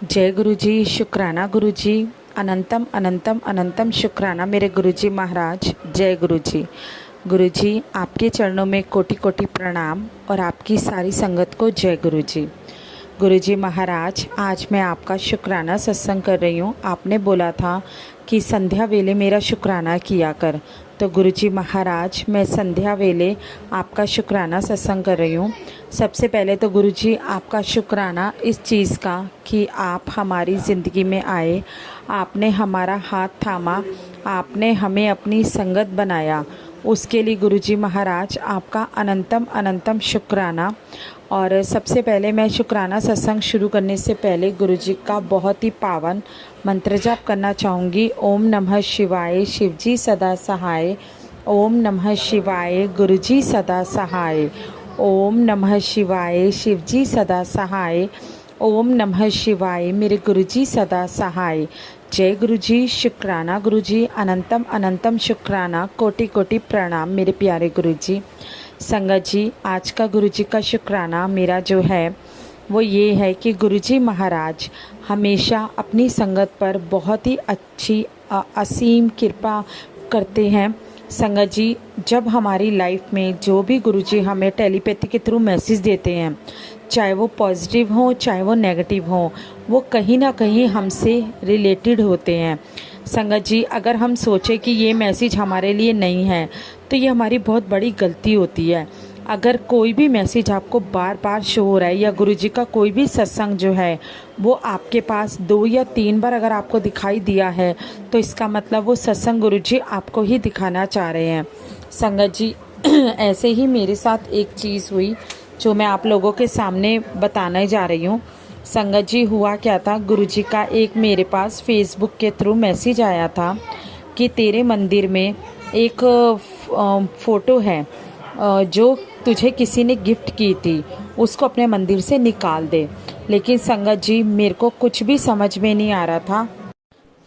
जय गुरु जी। शुक्राना गुरु जी। अनंतम अनंतम अनंतम शुक्राना मेरे गुरु जी महाराज। जय गुरु जी। गुरु जी आपके चरणों में कोटि कोटि प्रणाम और आपकी सारी संगत को जय गुरु जी। गुरु जी महाराज, आज मैं आपका शुक्राना सत्संग कर रही हूँ। आपने बोला था कि संध्या वेले मेरा शुक्राना किया कर, तो गुरु जी महाराज मैं संध्या वेले आपका शुक्राना सत्संग कर रही हूँ। सबसे पहले तो गुरु जी आपका शुक्राना इस चीज़ का कि आप हमारी ज़िंदगी में आए, आपने हमारा हाथ थामा, आपने हमें अपनी संगत बनाया, उसके लिए गुरु जी महाराज आपका अनंतम अनंतम शुक्राना। और सबसे पहले मैं शुक्राना सत्संग शुरू करने से पहले गुरु जी का बहुत ही पावन मंत्र जाप करना चाहूँगी। ओम नमः शिवाय, शिव जी सदा सहाय। ओम नमः शिवाय, गुरु जी सदा सहाय। ओम नमः शिवाय, शिव जी सदा सहाय। ओम नमः शिवाय, मेरे गुरु जी सदा सहाय। जय गुरु जी। शुक्राना गुरु जी, अनंतम अनंतम शुक्राना, कोटि कोटि प्रणाम मेरे प्यारे गुरु जी। संगत जी, आज का गुरु जी का शुक्राना मेरा जो है वो ये है कि गुरु जी महाराज हमेशा अपनी संगत पर बहुत ही अच्छी असीम कृपा करते हैं। संगत जी, जब हमारी लाइफ में जो भी गुरुजी हमें टेलीपैथी के थ्रू मैसेज देते हैं, चाहे वो पॉजिटिव हो चाहे वो नेगेटिव हो, वो कहीं ना कहीं हमसे रिलेटेड होते हैं। संगत जी, अगर हम सोचें कि ये मैसेज हमारे लिए नहीं है तो ये हमारी बहुत बड़ी गलती होती है। अगर कोई भी मैसेज आपको बार बार शो हो रहा है या गुरुजी का कोई भी सत्संग जो है वो आपके पास 2 या 3 बार अगर आपको दिखाई दिया है तो इसका मतलब वो सत्संग गुरुजी आपको ही दिखाना चाह रहे हैं। संगत जी, ऐसे ही मेरे साथ एक चीज़ हुई जो मैं आप लोगों के सामने बताने जा रही हूँ। संगत जी, हुआ क्या था, गुरुजी का एक मेरे पास फेसबुक के थ्रू मैसेज आया था कि तेरे मंदिर में एक फ़ोटो है जो तुझे किसी ने गिफ्ट की थी, उसको अपने मंदिर से निकाल दे। लेकिन संगत जी, मेरे को कुछ भी समझ में नहीं आ रहा था।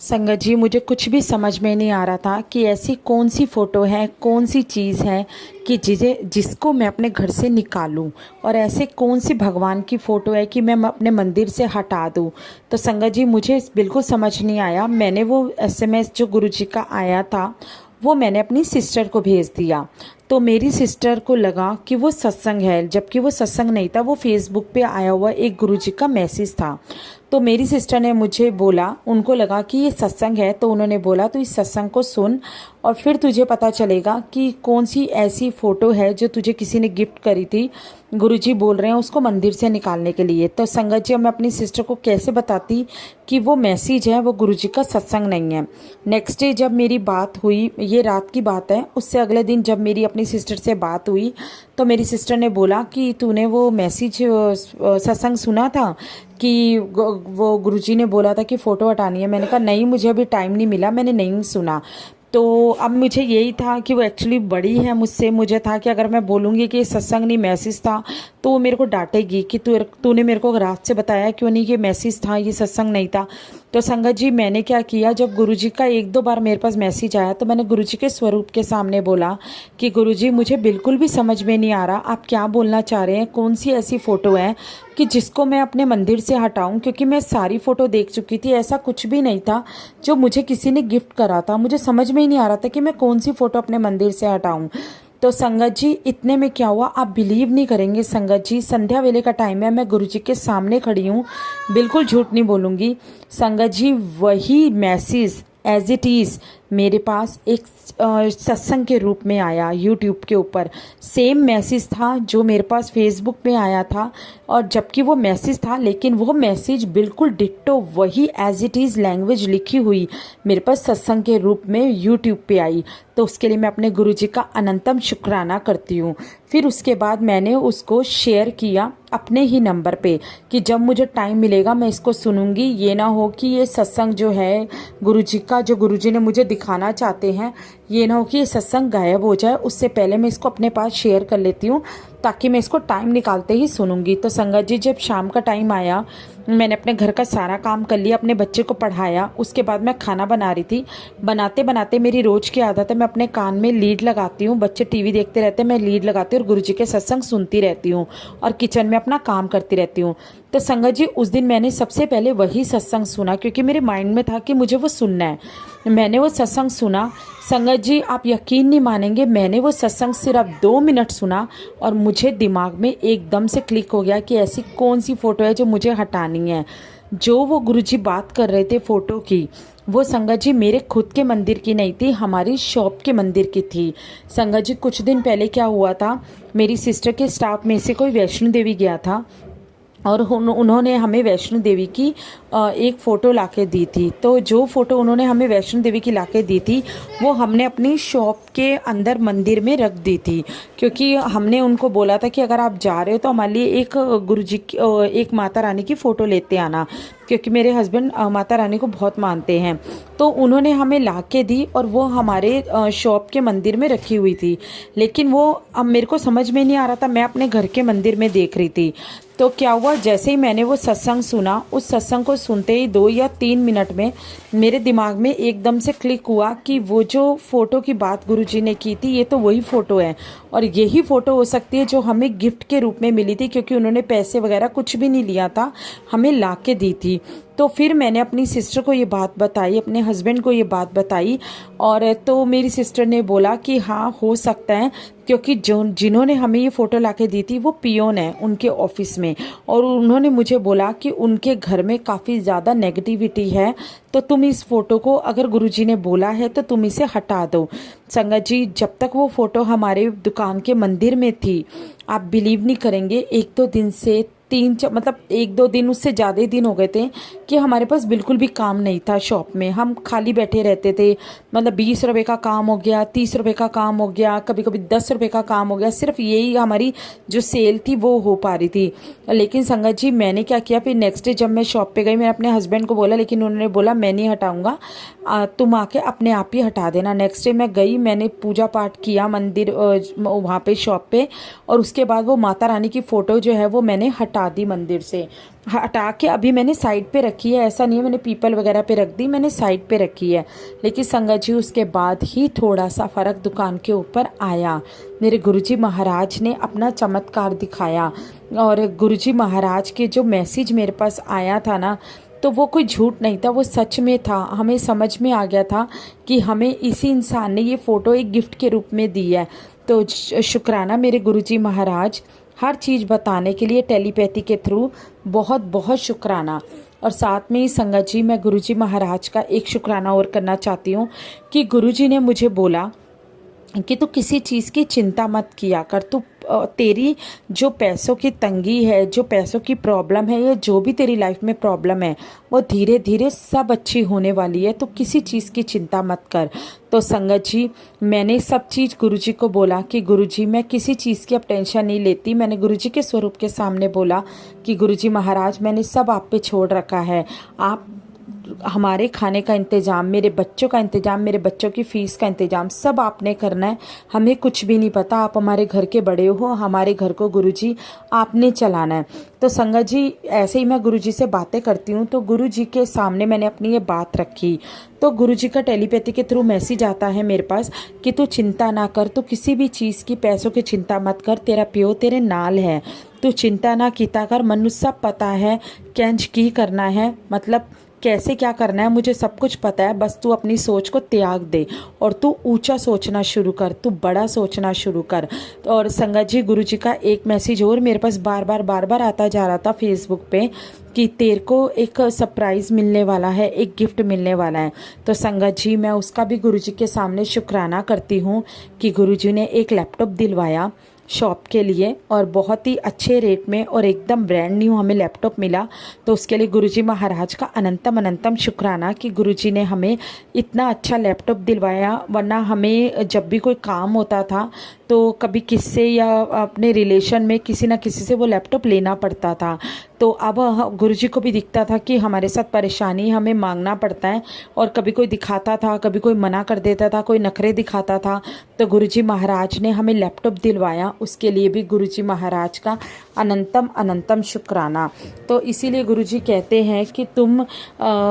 संगत जी, मुझे कुछ भी समझ में नहीं आ रहा था कि ऐसी कौन सी फ़ोटो है, कौन सी चीज़ है कि जिसको मैं अपने घर से निकालूं, और ऐसे कौन सी भगवान की फ़ोटो है कि मैं अपने मंदिर से हटा दूं। तो संगत जी, मुझे बिल्कुल समझ नहीं आया। मैंने वो एसएमएस जो गुरुजी का आया था वो मैंने अपनी सिस्टर को भेज दिया। तो मेरी सिस्टर को लगा कि वो सत्संग है, जबकि वो सत्संग नहीं था, वो फेसबुक पे आया हुआ एक गुरुजी का मैसेज था। तो मेरी सिस्टर ने मुझे बोला, उनको लगा कि ये सत्संग है, तो उन्होंने बोला तो इस सत्संग को सुन और फिर तुझे पता चलेगा कि कौन सी ऐसी फ़ोटो है जो तुझे किसी ने गिफ्ट करी थी, गुरुजी बोल रहे हैं उसको मंदिर से निकालने के लिए। तो संगत जी, मैं अपनी सिस्टर को कैसे बताती कि वो मैसेज है वो गुरुजी का सत्संग नहीं है। नेक्स्ट डे जब मेरी बात हुई, ये रात की बात है, उससे अगले दिन जब मेरी अपनी सिस्टर से बात हुई तो मेरी सिस्टर ने बोला कि तूने वो मैसेज सत्संग सुना था कि वो गुरुजी ने बोला था कि फ़ोटो हटानी है। मैंने कहा नहीं, मुझे अभी टाइम नहीं मिला, मैंने नहीं सुना। तो अब मुझे यही था कि वो एक्चुअली बड़ी है मुझसे, मुझे था कि अगर मैं बोलूँगी कि ये सत्संग नहीं मैसेज था तो वो मेरे को डांटेगी कि तूने मेरे को रात से बताया क्यों नहीं, कि मैसेज था, ये सत्संग नहीं था। तो संगत जी, मैंने क्या किया, जब गुरुजी का 1-2 बार मेरे पास मैसेज आया तो मैंने गुरुजी के स्वरूप के सामने बोला कि गुरुजी, मुझे बिल्कुल भी समझ में नहीं आ रहा आप क्या बोलना चाह रहे हैं, कौन सी ऐसी फ़ोटो है कि जिसको मैं अपने मंदिर से हटाऊं, क्योंकि मैं सारी फ़ोटो देख चुकी थी, ऐसा कुछ भी नहीं था जो मुझे किसी ने गिफ्ट करा था। मुझे समझ में ही नहीं आ रहा था कि मैं कौन सी फ़ोटो अपने मंदिर से हटाऊं। तो संगत जी, इतने में क्या हुआ, आप बिलीव नहीं करेंगे संगत जी, संध्या वेले का टाइम है, मैं गुरुजी के सामने खड़ी हूँ, बिल्कुल झूठ नहीं बोलूँगी संगत जी, वही मैसेज एज इट इज़ मेरे पास एक सत्संग के रूप में आया यूट्यूब के ऊपर। सेम मैसेज था जो मेरे पास फेसबुक पे आया था, और जबकि वो मैसेज था लेकिन वो मैसेज बिल्कुल डिट्टो वही एज इट इज़ लैंग्वेज लिखी हुई मेरे पास सत्संग के रूप में यूट्यूब पे आई। तो उसके लिए मैं अपने गुरुजी का अनंतम शुक्राना करती हूँ। फिर उसके बाद मैंने उसको शेयर किया अपने ही नंबर पे कि जब मुझे टाइम मिलेगा मैं इसको सुनूंगी, ये ना हो कि ये सत्संग जो है गुरुजी का, जो गुरुजी ने मुझे दिखाना चाहते हैं ये ना हो कि ये सत्संग गायब हो जाए, उससे पहले मैं इसको अपने पास शेयर कर लेती हूँ ताकि मैं इसको टाइम निकालते ही सुनूंगी। तो संगत जी, जब शाम का टाइम आया, मैंने अपने घर का सारा काम कर लिया, अपने बच्चे को पढ़ाया, उसके बाद मैं खाना बना रही थी। बनाते बनाते मेरी रोज़ की आदत है, मैं अपने कान में लीड लगाती हूँ, बच्चे टीवी देखते रहते हैं, मैं लीड लगाती हूँ और गुरुजी के सत्संग सुनती रहती हूँ और किचन में अपना काम करती रहती हूँ। तो संगत जी, उस दिन मैंने सबसे पहले वही सत्संग सुना क्योंकि मेरे माइंड में था कि मुझे वो सुनना है। मैंने वो सत्संग सुना। संगत जी, आप यकीन नहीं मानेंगे, मैंने वो सत्संग सिर्फ 2 मिनट सुना और मुझे दिमाग में एकदम से क्लिक हो गया कि ऐसी कौन सी फ़ोटो है जो मुझे हटानी है। जो वो गुरुजी बात कर रहे थे फ़ोटो की, वो संगत जी मेरे खुद के मंदिर की नहीं थी, हमारी शॉप के मंदिर की थी। संगत जी, कुछ दिन पहले क्या हुआ था, मेरी सिस्टर के स्टाफ में से कोई वैष्णो देवी गया था और उन्होंने हमें वैष्णो देवी की एक फ़ोटो लाके दी थी। तो जो फ़ोटो उन्होंने हमें वैष्णो देवी की लाके दी थी, वो हमने अपनी शॉप के अंदर मंदिर में रख दी थी क्योंकि हमने उनको बोला था कि अगर आप जा रहे हो तो हमारे लिए एक गुरुजी की एक माता रानी की फ़ोटो लेते आना, क्योंकि मेरे हस्बैंड माता रानी को बहुत मानते हैं। तो उन्होंने हमें ला के दी और वो हमारे शॉप के मंदिर में रखी हुई थी। लेकिन वो अब मेरे को समझ में नहीं आ रहा था, मैं अपने घर के मंदिर में देख रही थी। तो क्या हुआ, जैसे ही मैंने वो सत्संग सुना, उस सत्संग को सुनते ही 2 या 3 मिनट में मेरे दिमाग में एकदम से क्लिक हुआ कि वो जो फ़ोटो की बात गुरुजी ने की थी, ये तो वही फ़ोटो है और यही फ़ोटो हो सकती है जो हमें गिफ्ट के रूप में मिली थी, क्योंकि उन्होंने पैसे वगैरह कुछ भी नहीं लिया था, हमें ला के दी थी। तो फिर मैंने अपनी सिस्टर को ये बात बताई, अपने हस्बैंड को ये बात बताई और तो मेरी सिस्टर ने बोला कि हाँ, हो सकता है, क्योंकि जिन्होंने हमें ये फ़ोटो लाके दी थी वो पियोन है उनके ऑफिस में, और उन्होंने मुझे बोला कि उनके घर में काफ़ी ज़्यादा नेगेटिविटी है, तो तुम इस फ़ोटो को, अगर गुरुजी ने बोला है तो तुम इसे हटा दो। संगत जी, जब तक वो फ़ोटो हमारे दुकान के मंदिर में थी, आप बिलीव नहीं करेंगे, 1-2 दिन से मतलब 1-2 दिन, उससे ज़्यादा ही दिन हो गए थे कि हमारे पास बिल्कुल भी काम नहीं था शॉप में, हम खाली बैठे रहते थे। मतलब 20 रुपये का काम हो गया, 30 रुपये का काम हो गया, कभी कभी 10 रुपये का काम हो गया, सिर्फ यही हमारी जो सेल थी वो हो पा रही थी। लेकिन संगत जी, मैंने क्या किया, फिर नेक्स्ट डे जब मैं शॉप पे गई, मैंने अपने हस्बैंड को बोला, लेकिन उन्होंने बोला मैं नहीं हटाऊँगा, तुम आके अपने आप ही हटा देना। नेक्स्ट डे मैं गई, मैंने पूजा पाठ किया मंदिर वहाँ पे शॉप पे, और उसके बाद वो माता रानी की फ़ोटो जो है वो मैंने हटा दी मंदिर से। हटा के अभी मैंने साइड पे रखी है, ऐसा नहीं है मैंने पीपल वगैरह पे रख दी, मैंने साइड पे रखी है। लेकिन संगत जी, उसके बाद ही थोड़ा सा फ़र्क दुकान के ऊपर आया। मेरे गुरुजी महाराज ने अपना चमत्कार दिखाया और गुरुजी महाराज के जो मैसेज मेरे पास आया था ना, तो वो कोई झूठ नहीं था, वो सच में था। हमें समझ में आ गया था कि हमें इसी इंसान ने ये फ़ोटो एक गिफ्ट के रूप में दी है। तो शुक्राना मेरे गुरुजी महाराज, हर चीज़ बताने के लिए टेलीपैथी के थ्रू बहुत बहुत शुक्राना। और साथ में ही संगत जी, मैं गुरुजी महाराज का एक शुक्राना और करना चाहती हूँ कि गुरुजी ने मुझे बोला कि तू किसी चीज़ की चिंता मत किया कर, तू तेरी जो पैसों की तंगी है, जो पैसों की प्रॉब्लम है, या जो भी तेरी लाइफ में प्रॉब्लम है, वो धीरे धीरे सब अच्छी होने वाली है, तो किसी चीज़ की चिंता मत कर। तो संगत जी, मैंने सब चीज़ गुरुजी को बोला कि गुरुजी, मैं किसी चीज़ की अब टेंशन नहीं लेती। मैंने गुरुजी के स्वरूप के सामने बोला कि गुरुजी महाराज, मैंने सब आप पे छोड़ रखा है। आप हमारे खाने का इंतज़ाम, मेरे बच्चों का इंतज़ाम, मेरे बच्चों की फ़ीस का इंतज़ाम सब आपने करना है, हमें कुछ भी नहीं पता। आप हमारे घर के बड़े हो, हमारे घर को गुरुजी आपने चलाना है। तो संगत जी, ऐसे ही मैं गुरुजी से बातें करती हूँ, तो गुरुजी के सामने मैंने अपनी ये बात रखी, तो गुरुजी का टेलीपैथी के थ्रू मैसेज आता है मेरे पास कि तू चिंता ना कर, तू किसी भी चीज़ की, पैसों की चिंता मत कर, तेरा प्यो तेरे नाल है, तू चिंता ना कीता कर, मनु सब पता है कैंज की करना है, मतलब कैसे क्या करना है, मुझे सब कुछ पता है, बस तू अपनी सोच को त्याग दे और तू ऊंचा सोचना शुरू कर, तू बड़ा सोचना शुरू कर। और संगत जी, गुरुजी का एक मैसेज और मेरे पास बार बार आता जा रहा था फेसबुक पे कि तेरे को एक सरप्राइज़ मिलने वाला है, एक गिफ्ट मिलने वाला है। तो संगत जी, मैं उसका भी गुरुजी के सामने शुक्राना करती हूँ कि गुरुजी ने एक लैपटॉप दिलवाया शॉप के लिए, और बहुत ही अच्छे रेट में और एकदम ब्रांड न्यू हमें लैपटॉप मिला। तो उसके लिए गुरुजी महाराज का अनंतम अनंतम शुक्राना कि गुरुजी ने हमें इतना अच्छा लैपटॉप दिलवाया, वरना हमें जब भी कोई काम होता था तो तो कभी किससे या अपने रिलेशन में किसी ना किसी से वो लैपटॉप लेना पड़ता था। तो अब गुरुजी को भी दिखता था कि हमारे साथ परेशानी हमें मांगना पड़ता है, और कभी कोई दिखाता था, कभी कोई मना कर देता था, कोई नखरे दिखाता था। तो गुरुजी महाराज ने हमें लैपटॉप दिलवाया, उसके लिए भी गुरुजी महाराज का अनंतम अनंतम शुक्राना। तो इसीलिए गुरुजी कहते हैं कि तुम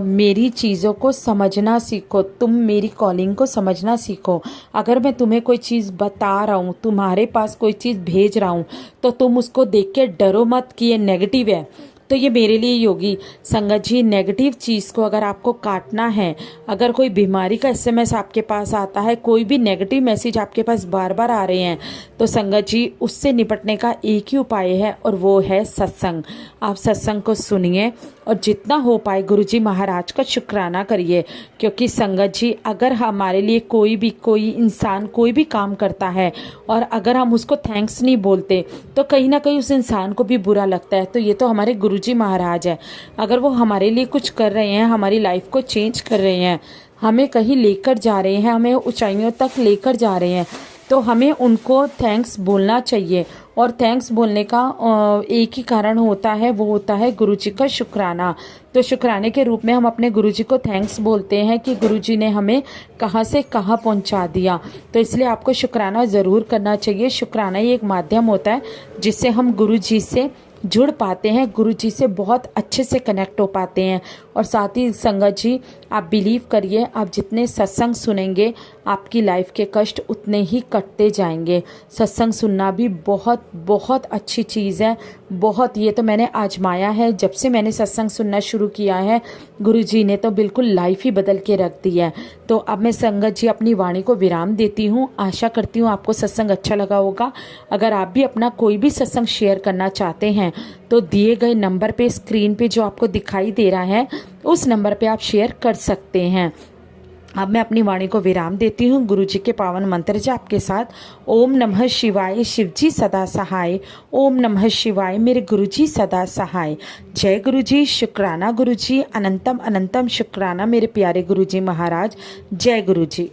मेरी चीज़ों को समझना सीखो, तुम मेरी कॉलिंग को समझना सीखो। अगर मैं तुम्हें कोई चीज़ बता रहा हूँ, तुम्हारे पास कोई चीज़ भेज रहा हूँ, तो तुम उसको देख के डरो मत कि ये नेगेटिव है। तो ये मेरे लिए योगी संगत जी, नेगेटिव चीज़ को अगर आपको काटना है, अगर कोई बीमारी का एसएमएस आपके पास आता है, कोई भी नेगेटिव मैसेज आपके पास बार बार आ रहे हैं, तो संगत जी उससे निपटने का एक ही उपाय है, और वो है सत्संग। आप सत्संग को सुनिए और जितना हो पाए गुरुजी महाराज का शुक्राना करिए। क्योंकि संगत जी, अगर हमारे लिए कोई इंसान कोई भी काम करता है और अगर हम उसको थैंक्स नहीं बोलते, तो कहीं ना कहीं उस इंसान को भी बुरा लगता है। तो ये तो हमारे गुरुजी महाराज है, अगर वो हमारे लिए कुछ कर रहे हैं, हमारी लाइफ को चेंज कर रहे हैं, हमें कहीं लेकर जा रहे हैं, हमें ऊंचाइयों तक लेकर जा रहे हैं, तो हमें उनको थैंक्स बोलना चाहिए। और थैंक्स बोलने का एक ही कारण होता है, वो होता है गुरुजी का शुक्राना। तो शुक्राने के रूप में हम अपने गुरुजी को थैंक्स बोलते हैं कि गुरुजी ने हमें कहाँ से कहाँ पहुँचा दिया। तो इसलिए आपको शुक्राना ज़रूर करना चाहिए। शुक्राना ही एक माध्यम होता है जिससे हम गुरुजी से जुड़ पाते हैं, गुरुजी से बहुत अच्छे से कनेक्ट हो पाते हैं। और साथ ही संगत जी, आप बिलीव करिए, आप जितने सत्संग सुनेंगे आपकी लाइफ के कष्ट उतने ही कटते जाएंगे। सत्संग सुनना भी बहुत बहुत अच्छी चीज़ है, बहुत। ये तो मैंने आजमाया है, जब से मैंने सत्संग सुनना शुरू किया है गुरुजी ने तो बिल्कुल लाइफ ही बदल के रख दी है। तो अब मैं संगत जी अपनी वाणी को विराम देती हूँ। आशा करती हूँ आपको सत्संग अच्छा लगा होगा। अगर आप भी अपना कोई भी सत्संग शेयर करना चाहते हैं तो दिए गए नंबर पे, स्क्रीन पे जो आपको दिखाई दे रहा है, उस नंबर पे आप शेयर कर सकते हैं। अब मैं अपनी वाणी को विराम देती हूँ। गुरुजी के पावन मंत्र जाप के साथ, ओम नमः शिवाय, शिवजी सदा सहाय। ओम नमः शिवाय, मेरे गुरुजी सदा सहाय। जय गुरुजी, शुक्राना गुरुजी, अनंतम अनंतम शुक्राना मेरे प्यारे गुरुजी महाराज। जय गुरुजी।